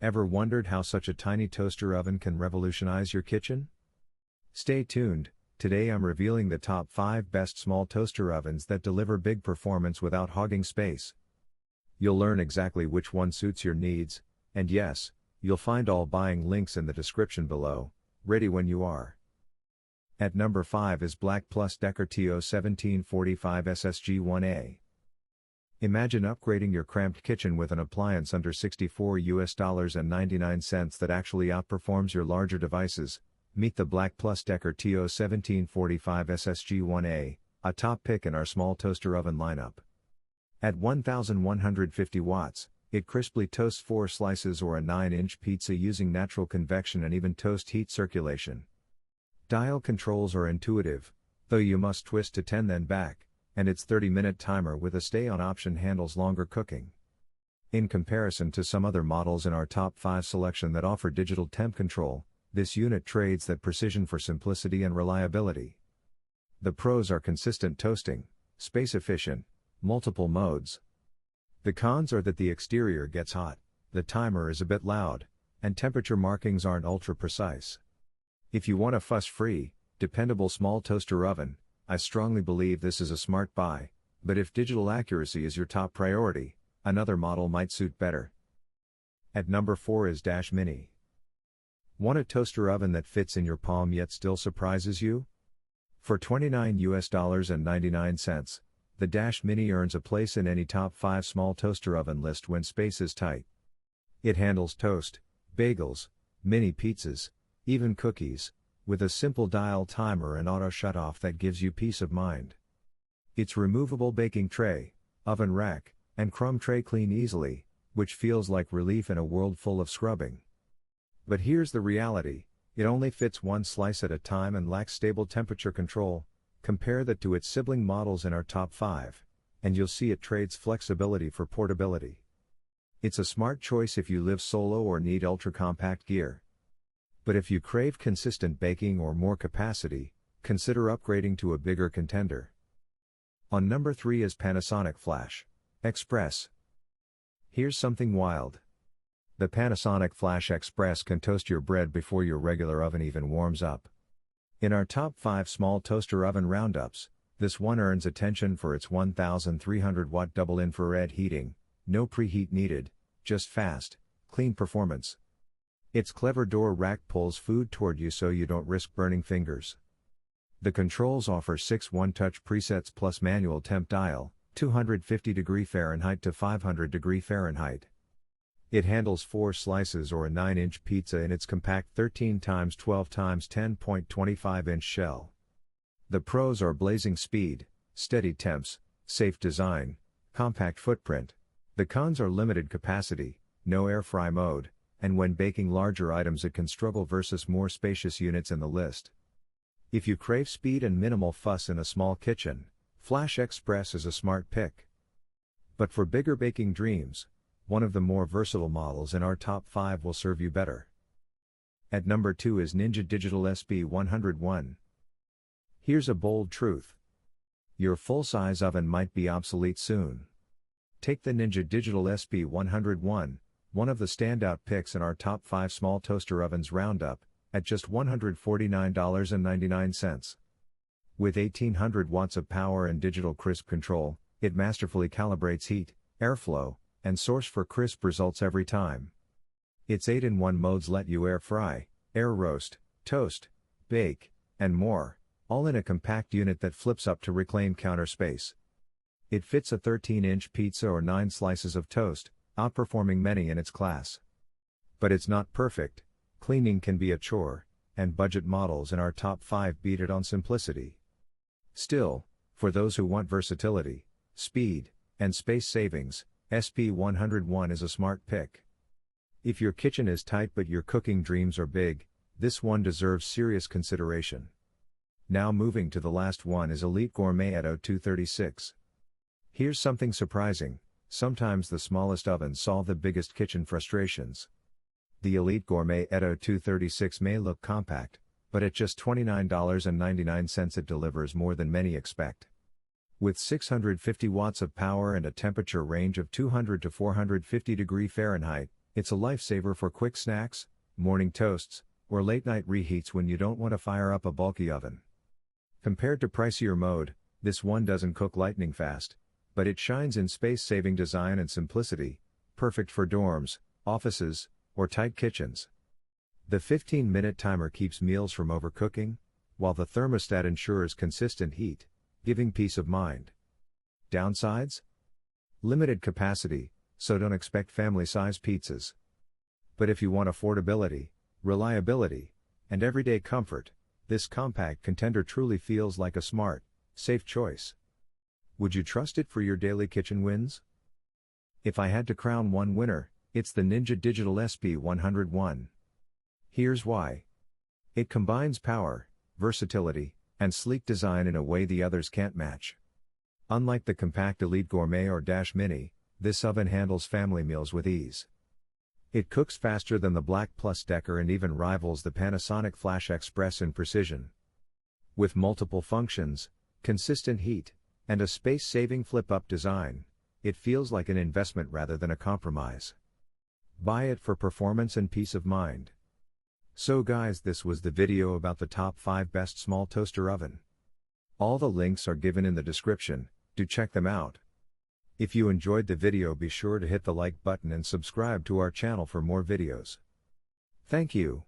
Ever wondered how such a tiny toaster oven can revolutionize your kitchen? Stay tuned, today I'm revealing the top 5 best small toaster ovens that deliver big performance without hogging space. You'll learn exactly which one suits your needs, and yes, you'll find all buying links in the description below, ready when you are. At number 5 is BLACK+DECKER TO1745SSG-1A. Imagine upgrading your cramped kitchen with an appliance under $64.99 that actually outperforms your larger devices. Meet the BLACK+DECKER TO1745SSG-1A, a top pick in our small toaster oven lineup. At 1150 watts, it crisply toasts 4 slices or a 9-inch pizza using natural convection and even toast heat circulation. Dial controls are intuitive, though you must twist to 10 then back, and its 30-minute timer with a stay-on option handles longer cooking. In comparison to some other models in our top 5 selection that offer digital temp control, this unit trades that precision for simplicity and reliability. The pros are consistent toasting, space efficient, multiple modes. The cons are that the exterior gets hot, the timer is a bit loud, and temperature markings aren't ultra precise. If you want a fuss-free, dependable small toaster oven, I strongly believe this is a smart buy, but if digital accuracy is your top priority, another model might suit better. At number 4 is Dash Mini. Want a toaster oven that fits in your palm yet still surprises you? For $29.99, the Dash Mini earns a place in any top 5 small toaster oven list when space is tight. It handles toast, bagels, mini pizzas, even cookies, with a simple dial timer and auto shutoff that gives you peace of mind. Its removable baking tray, oven rack, and crumb tray clean easily, which feels like relief in a world full of scrubbing. But here's the reality, it only fits 1 slice at a time and lacks stable temperature control. Compare that to its sibling models in our top 5, and you'll see it trades flexibility for portability. It's a smart choice if you live solo or need ultra-compact gear. But if you crave consistent baking or more capacity, consider upgrading to a bigger contender. On number 3 is Panasonic FlashXpress. Here's something wild. The Panasonic FlashXpress can toast your bread before your regular oven even warms up. In our top 5 small toaster oven roundups, this one earns attention for its 1300 watt double infrared heating, no preheat needed, just fast, clean performance. Its clever door rack pulls food toward you so you don't risk burning fingers. The controls offer 6 one-touch presets plus manual temp dial, 250° Fahrenheit to 500° Fahrenheit. It handles 4 slices or a 9-inch pizza in its compact 13x12x10.25-inch shell. The pros are blazing speed, steady temps, safe design, compact footprint. The cons are limited capacity, no air fry mode, and when baking larger items it can struggle versus more spacious units in the list. If you crave speed and minimal fuss in a small kitchen, FlashXpress is a smart pick. But for bigger baking dreams, one of the more versatile models in our top 5 will serve you better. At number 2 is Ninja Digital SP101. Here's a bold truth. Your full-size oven might be obsolete soon. Take the Ninja Digital SP101, one of the standout picks in our top 5 small toaster ovens roundup, at just $149.99. With 1800 watts of power and digital crisp control, it masterfully calibrates heat, airflow, and source for crisp results every time. Its 8-in-1 modes let you air fry, air roast, toast, bake, and more, all in a compact unit that flips up to reclaim counter space. It fits a 13-inch pizza or 9 slices of toast, outperforming many in its class. But it's not perfect, cleaning can be a chore, and budget models in our top 5 beat it on simplicity. Still, for those who want versatility, speed, and space savings, SP101 is a smart pick. If your kitchen is tight but your cooking dreams are big, this one deserves serious consideration. Now moving to the last one is Elite Gourmet ETO236. Here's something surprising. Sometimes the smallest ovens solve the biggest kitchen frustrations. The Elite Gourmet ETO236 may look compact, but at just $29.99 it delivers more than many expect. With 650 watts of power and a temperature range of 200 to 450 degrees Fahrenheit, It's a lifesaver for quick snacks, morning toasts, or late night reheats when you don't want to fire up a bulky oven. Compared to pricier mode, this one doesn't cook lightning fast, but it shines in space-saving design and simplicity, perfect for dorms, offices, or tight kitchens. The 15-minute timer keeps meals from overcooking, while the thermostat ensures consistent heat, giving peace of mind. Downsides? Limited capacity, so don't expect family-size pizzas. But if you want affordability, reliability, and everyday comfort, this compact contender truly feels like a smart, safe choice. Would you trust it for your daily kitchen wins? If I had to crown one winner, it's the Ninja Digital SP101. Here's why. It combines power, versatility, and sleek design in a way the others can't match. Unlike the compact Elite Gourmet or Dash Mini, this oven handles family meals with ease. It cooks faster than the BLACK+DECKER and even rivals the Panasonic FlashXpress in precision. With multiple functions, consistent heat, and a space-saving flip-up design, it feels like an investment rather than a compromise. Buy it for performance and peace of mind. So guys, this was the video about the top 5 best small toaster oven. All the links are given in the description, do check them out. If you enjoyed the video, be sure to hit the like button and subscribe to our channel for more videos. Thank you.